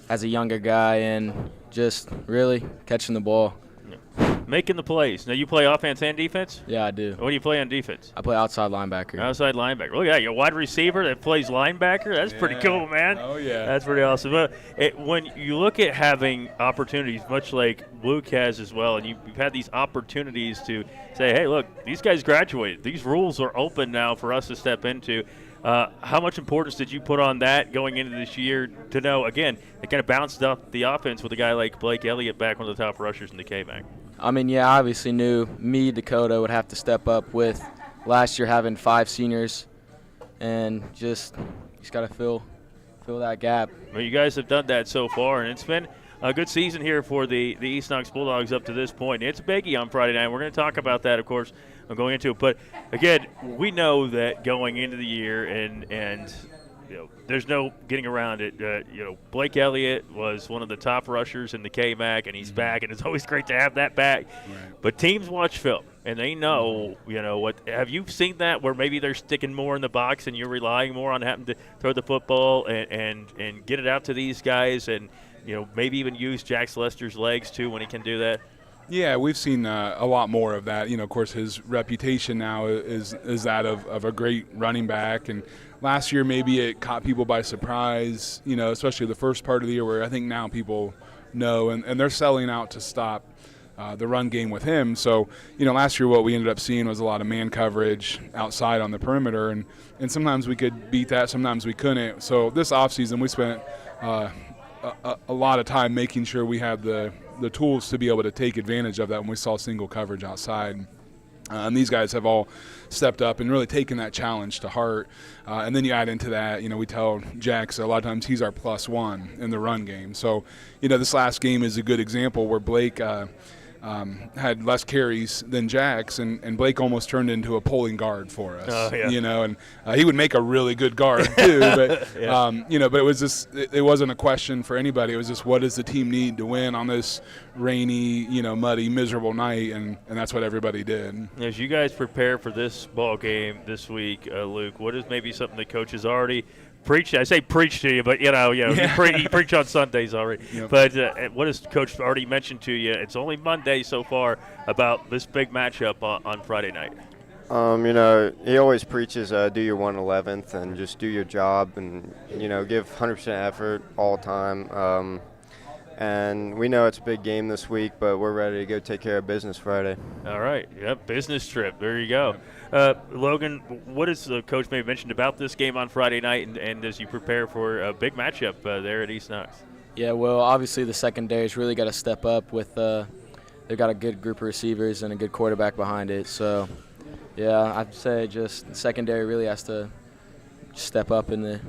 as a younger guy, and just really catching the ball. Making the plays. Now, you play offense and defense? Yeah, I do. What do you play on defense? I play outside linebacker. Outside linebacker. Look at that. You're a wide receiver that plays linebacker? That's pretty cool, man. Oh, yeah. That's pretty awesome. But when you look at having opportunities, much like Luke has as well, and you've had these opportunities to say, hey, look, these guys graduated. These rules are open now for us to step into. How much importance did you put on that going into this year to know, again, it kind of bounced up the offense with a guy like Blake Elliott back, one of the top rushers in the K-Mac? I obviously knew me, Dakota, would have to step up with last year having 5 seniors, and just got to fill that gap. Well, you guys have done that so far, and it's been a good season here for the East Knox Bulldogs up to this point. It's a biggie on Friday night. We're going to talk about that, of course, going into it. But, again, we know that going into the year and there's no getting around it. Blake Elliott was one of the top rushers in the K-Mac, and he's back, and it's always great to have that back. Right. But teams watch film, and they know, what. Have you seen that where maybe they're sticking more in the box and you're relying more on having to throw the football and get it out to these guys and, maybe even use Jack Lester's legs, too, when he can do that? Yeah, we've seen a lot more of that. Of course, his reputation now is that of a great running back. And last year, maybe it caught people by surprise, especially the first part of the year where I think now people know. And they're selling out to stop the run game with him. So, last year what we ended up seeing was a lot of man coverage outside on the perimeter, and sometimes we could beat that, sometimes we couldn't. So this offseason we spent a lot of time making sure we had the tools to be able to take advantage of that when we saw single coverage outside. And these guys have all stepped up and really taken that challenge to heart. And then you add into that, we tell Jax a lot of times he's our +1 in the run game. So, this last game is a good example where Blake had less carries than Jax, and Blake almost turned into a pulling guard for us. Oh, yeah. And he would make a really good guard too. But but it was just it wasn't a question for anybody. It was just, what does the team need to win on this rainy, muddy, miserable night, and that's what everybody did. As you guys prepare for this ball game this week, Luke, what is maybe something the coaches already preach? I say preach to you, but you preach on Sundays already. Yep. But what has Coach already mentioned to you? It's only Monday so far about this big matchup on Friday night. He always preaches do your 1/11th and just do your job and give 100% effort all the time. And we know it's a big game this week, but we're ready to go take care of business Friday. All right. Yep, business trip. There you go. Logan, what has the coach maybe mentioned about this game on Friday night and as you prepare for a big matchup there at East Knox? Yeah, well, obviously the secondary's really got to step up with they've got a good group of receivers and a good quarterback behind it. So, yeah, I'd say just the secondary really has to step up and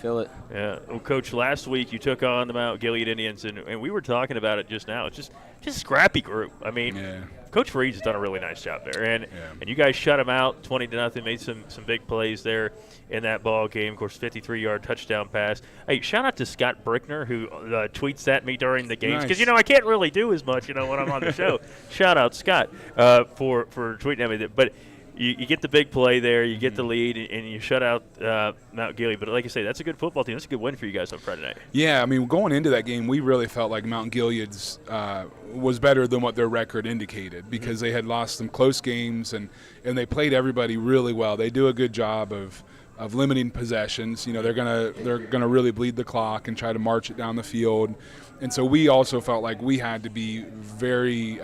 feel it. Yeah. Well, Coach, last week you took on the Mount Gilead Indians, and we were talking about it just now. It's just a scrappy group. I mean, Coach Reed's done a really nice job there, and you guys shut them out 20-0, made some big plays there in that ball game. Of course, 53-yard touchdown pass. Hey, shout out to Scott Brickner, who tweets at me during the games, because I can't really do as much when I'm on the show. Shout out Scott for tweeting at me. But you get the big play there, you get the lead, and you shut out Mount Gilead. But like I say, that's a good football team. That's a good win for you guys on Friday night. Yeah, I mean, going into that game, we really felt like Mount Gilead's was better than what their record indicated, because they had lost some close games, and they played everybody really well. They do a good job of limiting possessions. They're gonna really bleed the clock and try to march it down the field. And so we also felt like we had to be very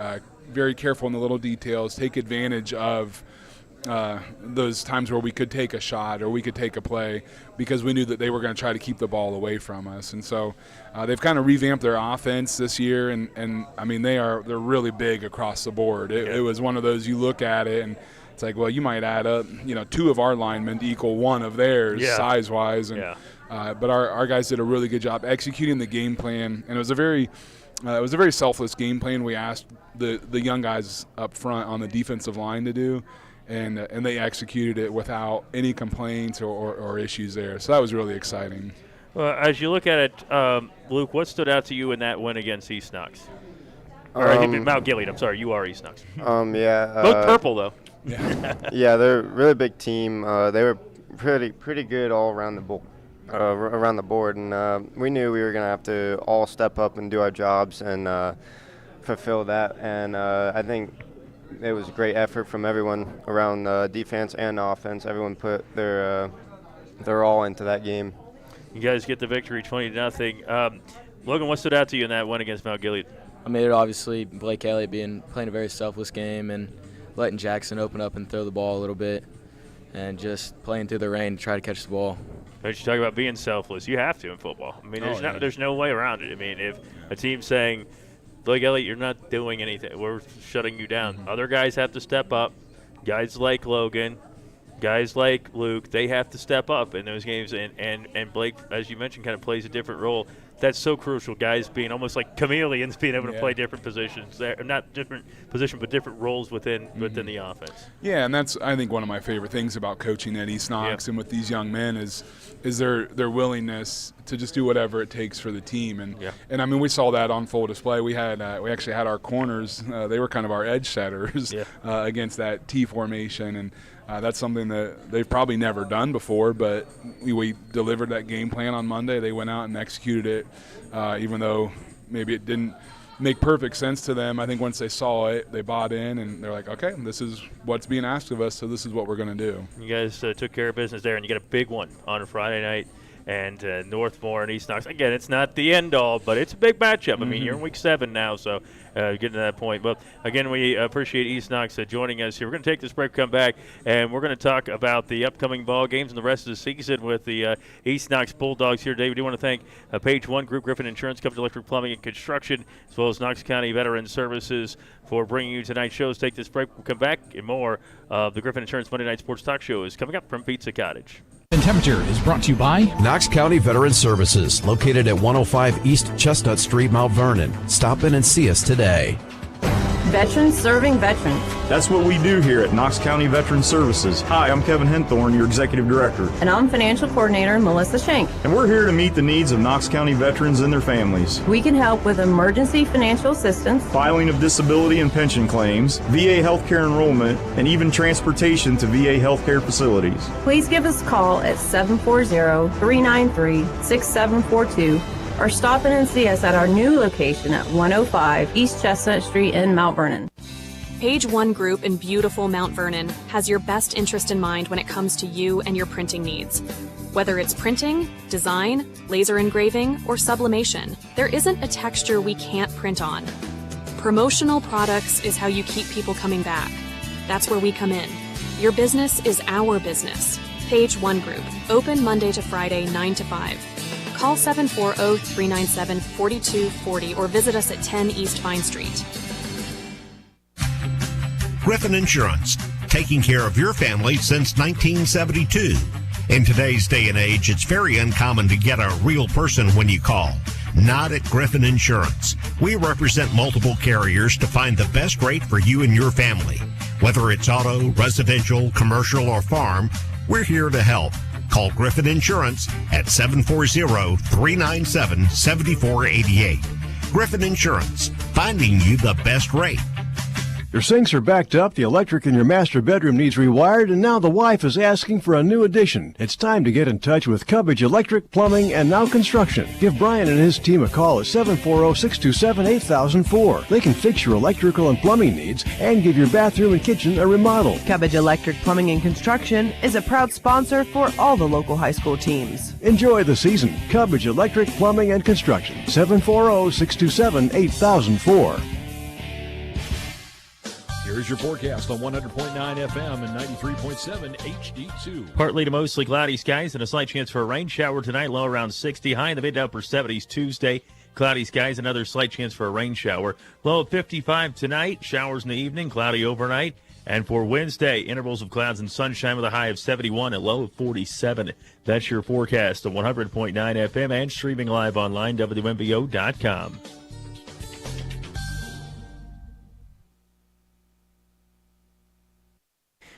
very careful in the little details, take advantage of those times where we could take a shot or we could take a play, because we knew that they were going to try to keep the ball away from us. And so they've kind of revamped their offense this year, and I mean they're really big across the board. It was one of those, you look at it and it's like, well, you might add up 2 of our linemen to equal 1 of theirs size wise, and but our guys did a really good job executing the game plan, and it was a very selfless game plan we asked the young guys up front on the defensive line to do. And they executed it without any complaints or issues there. So that was really exciting. Well, as you look at it, Luke, what stood out to you in that win against East Knox? Or Mount Gilead, I'm sorry, you are East Knox. Both purple, though. Yeah, they're a really big team. They were pretty good all around the board. And we knew we were going to have to all step up and do our jobs and fulfill that. And I think it was a great effort from everyone around defense and offense. Everyone put their all into that game. You guys get the victory, 20-0. Logan, what stood out to you in that win against Mount Gilead? I mean, obviously Blake Elliott playing a very selfless game and letting Jackson open up and throw the ball a little bit, and just playing through the rain to try to catch the ball. But you talk about being selfless. You have to in football. I mean, there's no way around it. I mean, if a team's saying, Blake Elliott, you're not doing anything, we're shutting you down. Other guys have to step up. Guys like Logan, guys like Luke, they have to step up in those games. And Blake, as you mentioned, kind of plays a different role. That's so crucial, guys being almost like chameleons, being able to play different positions there, not different position, but different roles within the offense. Yeah, and that's, I think, one of my favorite things about coaching at East Knox and with these young men is their willingness to just do whatever it takes for the team. And I mean, we saw that on full display. We actually had our corners; they were kind of our edge setters against that T formation, and that's something that they've probably never done before, but we delivered that game plan on Monday. They went out and executed it, even though maybe it didn't make perfect sense to them. I think once they saw it, they bought in, and they're like, okay, this is what's being asked of us, so this is what we're going to do. You guys took care of business there, and you got a big one on a Friday night and Northmore and East Knox. Again, it's not the end all, but it's a big matchup. I mean, you're in week 7 now, so getting to that point. But again, we appreciate East Knox joining us here. We're going to take this break, come back, and we're going to talk about the upcoming ball games and the rest of the season with the East Knox Bulldogs here today. We do want to thank Page One Group, Griffin Insurance, Coverage Electric Plumbing and Construction, as well as Knox County Veteran Services for bringing you tonight's shows. Take this break. We'll come back, and more of the Griffin Insurance Monday Night Sports Talk Show is coming up from Pizza Cottage. And Temperature is brought to you by Knox County Veteran Services, located at 105 East Chestnut Street, Mount Vernon. Stop in and see us today. Veterans serving veterans. That's what we do here at Knox County Veteran Services. Hi, I'm Kevin Henthorne, your Executive Director. And I'm Financial Coordinator Melissa Shank. And we're here to meet the needs of Knox County veterans and their families. We can help with emergency financial assistance, Filing of disability and pension claims, VA healthcare enrollment, and even transportation to VA healthcare facilities. Please give us a call at 740-393-6742 or stop in and see us at our new location at 105 East Chestnut Street in Mount Vernon. Page One Group in beautiful Mount Vernon has your best interest in mind when it comes to you and your printing needs. Whether it's printing, design, laser engraving, or sublimation, there isn't a texture we can't print on. Promotional products is how you keep people coming back. That's where we come in. Your business is our business. Page One Group, open Monday to Friday, 9 to 5. Call 740-397-4240 or visit us at 10 East Vine Street. Griffin Insurance, taking care of your family since 1972. In today's day and age, it's very uncommon to get a real person when you call. Not at Griffin Insurance. We represent multiple carriers to find the best rate for you and your family. Whether it's auto, residential, commercial, or farm, we're here to help. Call Griffin Insurance at 740-397-7488. Griffin Insurance, finding you the best rate. Your sinks are backed up, the electric in your master bedroom needs rewired, and now the wife is asking for a new addition. It's time to get in touch with Cubbage Electric, Plumbing, and Now Construction. Give Brian and his team a call at 740-627-8004. They can fix your electrical and plumbing needs and give your bathroom and kitchen a remodel. Cubbage Electric Plumbing and Construction is a proud sponsor for all the local high school teams. Enjoy the season. Cubbage Electric, Plumbing, and Construction. 740-627-8004. Here's your forecast on 100.9 FM and 93.7 HD2. Partly to mostly cloudy skies and a slight chance for a rain shower tonight, low around 60, high in the mid to upper 70s Tuesday. Cloudy skies, another slight chance for a rain shower. Low at 55 tonight, showers in the evening, cloudy overnight. And for Wednesday, intervals of clouds and sunshine with a high of 71 and low of 47. That's your forecast on 100.9 FM and streaming live online, WMBO.com.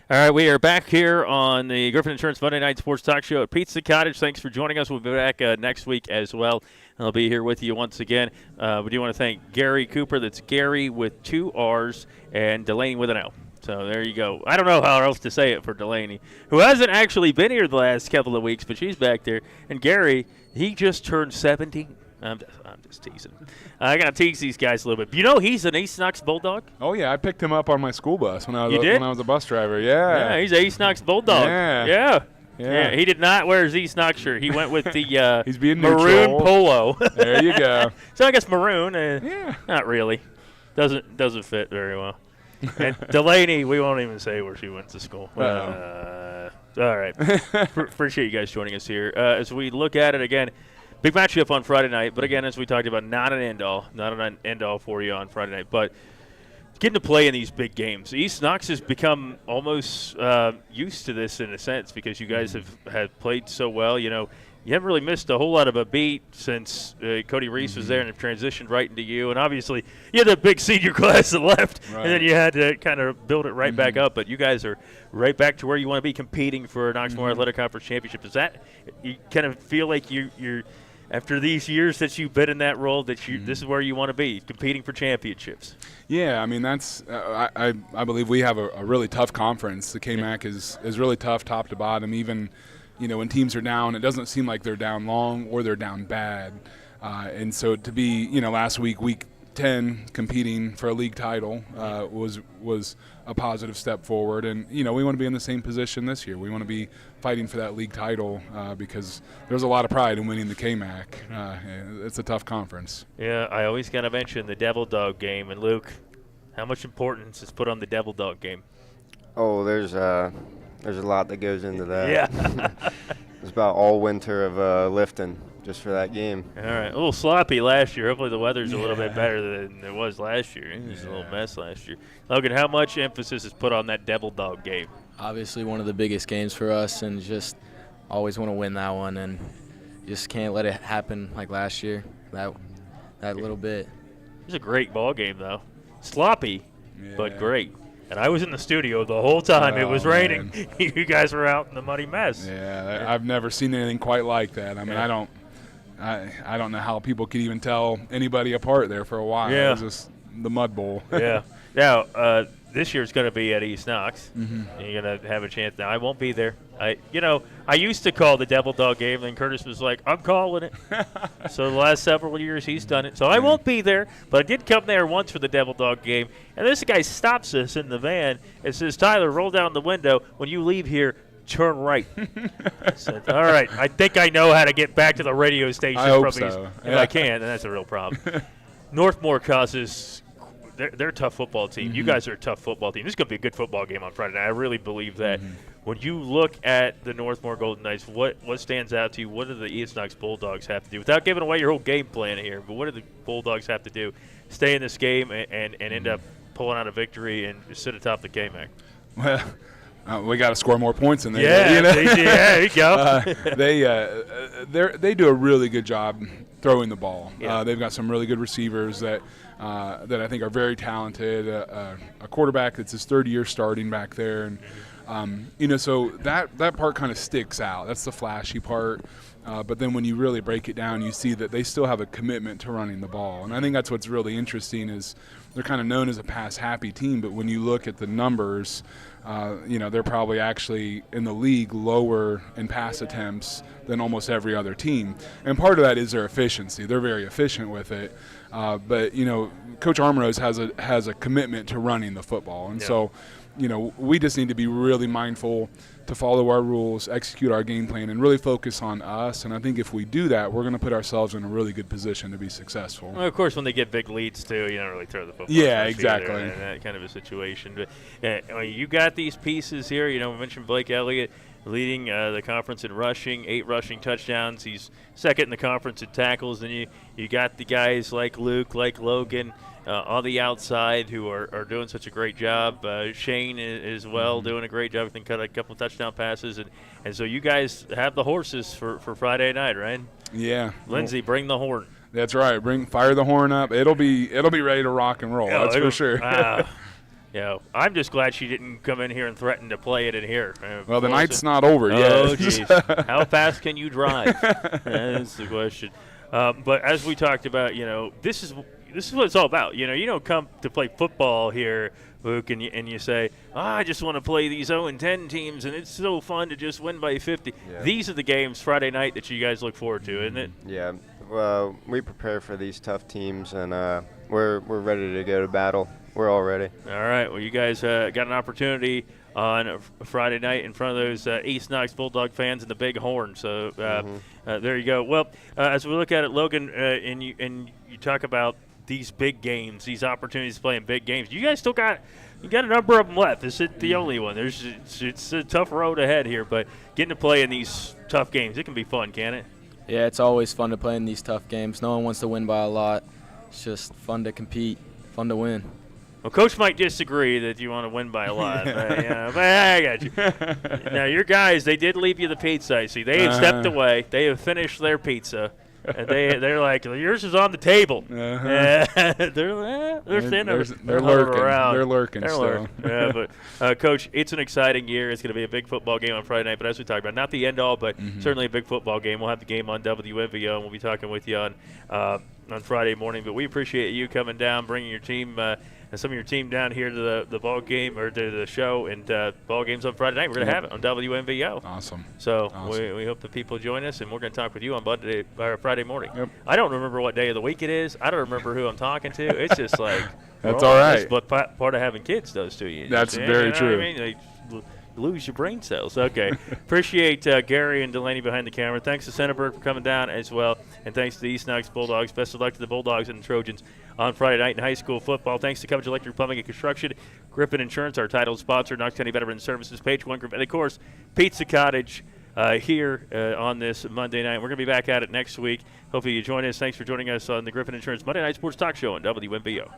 All right, we are back here on the Griffin Insurance Monday Night Sports Talk Show at Pizza Cottage. Thanks for joining us. We'll be back next week as well. I'll be here with you once again. We do want to thank Gary Cooper. That's Gary with 2 R's and Delaney with an L. So there you go. I don't know how else to say it for Delaney, who hasn't actually been here the last couple of weeks, but she's back there. And Gary, he just turned 17. I'm just teasing. I got to tease these guys a little bit. You know he's an East Knox Bulldog? Oh, yeah. I picked him up on my school bus when I was, when I was a bus driver. Yeah. Yeah, he's an East Knox Bulldog. Yeah. He did not wear his East Knox shirt. He went with the he's being maroon neutral. polo. There you go. So I guess maroon. Not really. Doesn't fit very well. And Delaney, we won't even say where she went to school. All right. Appreciate you guys joining us here. As we look at it again, big matchup on Friday night, but again, as we talked about, not an end-all for you on Friday night, but getting to play in these big games. East Knox has become almost used to this in a sense because you guys have played so well. You know, you haven't really missed a whole lot of a beat since Cody Reese was there and have transitioned right into you. And obviously, you had that big senior class that left, and then you had to kind of build it right back up. But you guys are right back to where you want to be, competing for a Knoxmore Athletic Conference championship. Is that you kind of feel like you're after these years that you've been in that role, that this is where you want to be, competing for championships? Yeah, I mean, that's I believe we have a really tough conference. The KMAC is really tough top to bottom. Even, you know, when teams are down, it doesn't seem like they're down long or they're down bad. And so to be, you know, last week 10 10 competing for a league title was a positive step forward. And, we want to be in the same position this year. We want to be fighting for that league title because there's a lot of pride in winning the KMAC. It's a tough conference. Yeah, I always got to mention the Devil Dog game. And, Luke, how much importance is put on the Devil Dog game? Oh, there's a lot that goes into that. Yeah. It's about all winter of lifting just for that game. All right. A little sloppy last year. Hopefully the weather's a little bit better than it was last year. It was a little mess last year. Logan, how much emphasis is put on that Devil Dog game? Obviously one of the biggest games for us, and just always want to win that one, and just can't let it happen like last year, that little bit. It was a great ball game, though. Sloppy, but great. And I was in the studio the whole time. It was raining. You guys were out in the muddy mess. Yeah, I've never seen anything quite like that. I mean, I don't know how people could even tell anybody apart there for a while. Yeah. It was just the mud bowl. Yeah. Now, this year's going to be at East Knox. Mm-hmm. You're going to have a chance. Now, I won't be there. I used to call the Devil Dog game, and Curtis was like, I'm calling it. So the last several years he's done it. So I won't be there, but I did come there once for the Devil Dog game. And this guy stops us in the van and says, Tyler, roll down the window. When you leave here, turn right. I said, all right, I think I know how to get back to the radio station. I hope so. If I can, then that's a real problem. Northmore causes – they're a tough football team. Mm-hmm. You guys are a tough football team. This is going to be a good football game on Friday night. I really believe that. When you look at the Northmore Golden Knights, what stands out to you? What do the East Knox Bulldogs have to do? Without giving away your whole game plan here, but what do the Bulldogs have to do? Stay in this game and end up pulling out a victory and sit atop the KMAC. Well, we got to score more points in there. Yeah, there you go. They do a really good job throwing the ball. Yeah. They've got some really good receivers that I think are very talented. A quarterback that's his third year starting back there, and so that part kind of sticks out. That's the flashy part. But then when you really break it down, you see that they still have a commitment to running the ball. And I think that's what's really interesting is they're kind of known as a pass-happy team, but when you look at the numbers, they're probably actually in the league lower in pass attempts than almost every other team. And part of that is their efficiency. They're very efficient with it. But Coach Armrose has a commitment to running the football. And so, we just need to be really mindful to follow our rules, execute our game plan, and really focus on us. And I think if we do that, we're going to put ourselves in a really good position to be successful. Well, of course, when they get big leads, too, you don't really throw the football. Yeah, exactly. In that kind of a situation. But you got these pieces here. We mentioned Blake Elliott leading the conference in rushing, 8 rushing touchdowns. He's second in the conference in tackles. And you got the guys like Luke, like Logan, on the outside who are doing such a great job. Shane as well doing a great job. I think cut a couple of touchdown passes. And so you guys have the horses for Friday night, right? Yeah. Lindsay, bring the horn. That's right. Fire the horn up. It'll be ready to rock and roll. That's for sure. I'm just glad she didn't come in here and threaten to play it in here. Well, the night's not over yet. Oh, jeez. How fast can you drive? That's the question. But as we talked about, this is what it's all about. You don't come to play football here, Luke, and you say, I just want to play these 0-10 teams, and it's so fun to just win by 50. Yeah. These are the games Friday night that you guys look forward to, isn't it? Yeah. Well, we prepare for these tough teams, and we're ready to go to battle. We're all ready. All right. Well, you guys got an opportunity on a Friday night in front of those East Knox Bulldog fans and the big horn. So there you go. Well, as we look at it, Logan, and you talk about these big games, these opportunities to play in big games. You guys still got a number of them left. This isn't the only one. It's a tough road ahead here, but getting to play in these tough games, it can be fun, can't it? Yeah, it's always fun to play in these tough games. No one wants to win by a lot. It's just fun to compete, fun to win. Well, Coach might disagree that you want to win by a lot, but I got you. Now, your guys, they did leave you the pizza. I see. They have stepped away. They have finished their pizza. And they're like, yours is on the table. They're standing they're lurking. around. They're lurking still. Yeah, but Coach, it's an exciting year. It's going to be a big football game on Friday night. But as we talked about, not the end all, but certainly a big football game. We'll have the game on WMVO, and we'll be talking with you on on Friday morning. But we appreciate you coming down, bringing your team and some of your team down here to the ball game or to the show, and ball games on Friday night. We're going to have it on WMVO. Awesome. So we hope the people join us, and we're going to talk with you on Friday morning. Yep. I don't remember what day of the week it is. I don't remember who I'm talking to. It's just like that's all right. That's what part of having kids does to you. That's very true. What I mean? You lose your brain cells. Okay. Appreciate Gary and Delaney behind the camera. Thanks to Centerburg for coming down as well, and thanks to the East Knox Bulldogs. Best of luck to the Bulldogs and the Trojans on Friday night in high school football. Thanks to Coverage Electric Plumbing and Construction, Griffin Insurance, our title sponsor, Knox County Veteran Services, Page One Group, and of course Pizza Cottage here on this Monday night. We're going to be back at it next week. Hopefully you join us. Thanks for joining us on the Griffin Insurance Monday Night Sports Talk Show on WMBO.